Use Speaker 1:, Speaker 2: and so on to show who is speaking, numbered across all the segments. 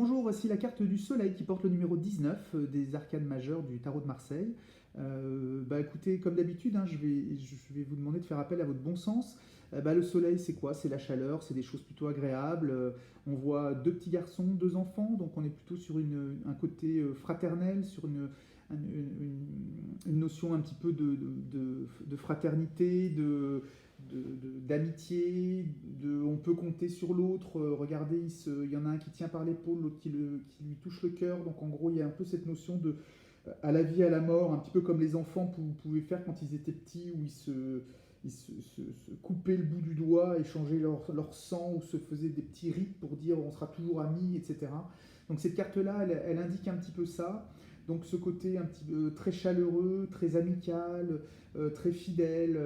Speaker 1: Bonjour, voici la carte du soleil qui porte le numéro 19 des arcanes majeures du tarot de Marseille. Écoutez, comme d'habitude, je vais vous demander de faire appel à votre bon sens. Le soleil, c'est quoi? C'est la chaleur, c'est des choses plutôt agréables. On voit deux petits garçons, deux enfants, donc on est plutôt sur un côté fraternel, sur une notion un petit peu de fraternité, d'amitié, on peut compter sur l'autre. Regardez, il y en a un qui tient par l'épaule, l'autre qui lui touche le cœur. Donc en gros, il y a un peu cette notion de à la vie, à la mort, un petit peu comme les enfants pouvaient faire quand ils étaient petits, où ils se coupaient le bout du doigt, échangeaient leur sang, ou se faisaient des petits rites pour dire on sera toujours amis, etc. Donc cette carte-là, elle indique un petit peu ça. Donc ce côté un petit peu très chaleureux, très amical, très fidèle.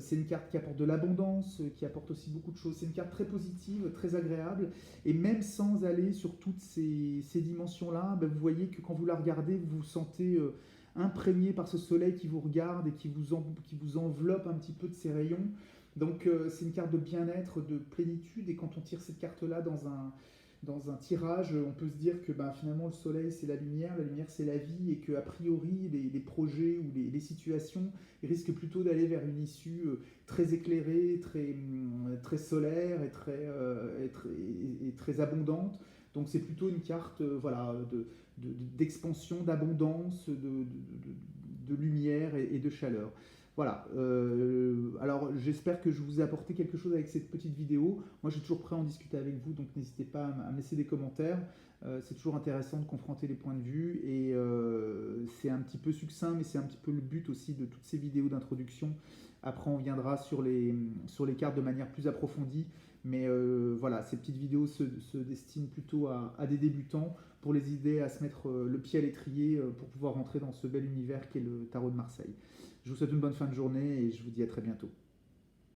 Speaker 1: C'est une carte qui apporte de l'abondance, qui apporte aussi beaucoup de choses. C'est une carte très positive, très agréable. Et même sans aller sur toutes ces dimensions-là, vous voyez que quand vous la regardez, vous vous sentez imprégné par ce soleil qui vous regarde et qui vous enveloppe un petit peu de ses rayons. Donc c'est une carte de bien-être, de plénitude. Et quand on tire cette carte-là dans un tirage, on peut se dire que finalement le soleil c'est la lumière c'est la vie, et que a priori les projets ou les situations ils risquent plutôt d'aller vers une issue très éclairée, très solaire et très abondante. Donc c'est plutôt une carte d'expansion, d'abondance, de lumière et de chaleur. Voilà, alors j'espère que je vous ai apporté quelque chose avec cette petite vidéo. Moi je suis toujours prêt à en discuter avec vous, donc n'hésitez pas à me laisser des commentaires. C'est toujours intéressant de confronter les points de vue, et c'est un petit peu succinct, mais c'est un petit peu le but aussi de toutes ces vidéos d'introduction. Après on viendra sur les cartes de manière plus approfondie, mais voilà, ces petites vidéos se destinent plutôt à des débutants, pour les aider à se mettre le pied à l'étrier, pour pouvoir rentrer dans ce bel univers qu'est le tarot de Marseille. Je vous souhaite une bonne fin de journée et je vous dis à très bientôt.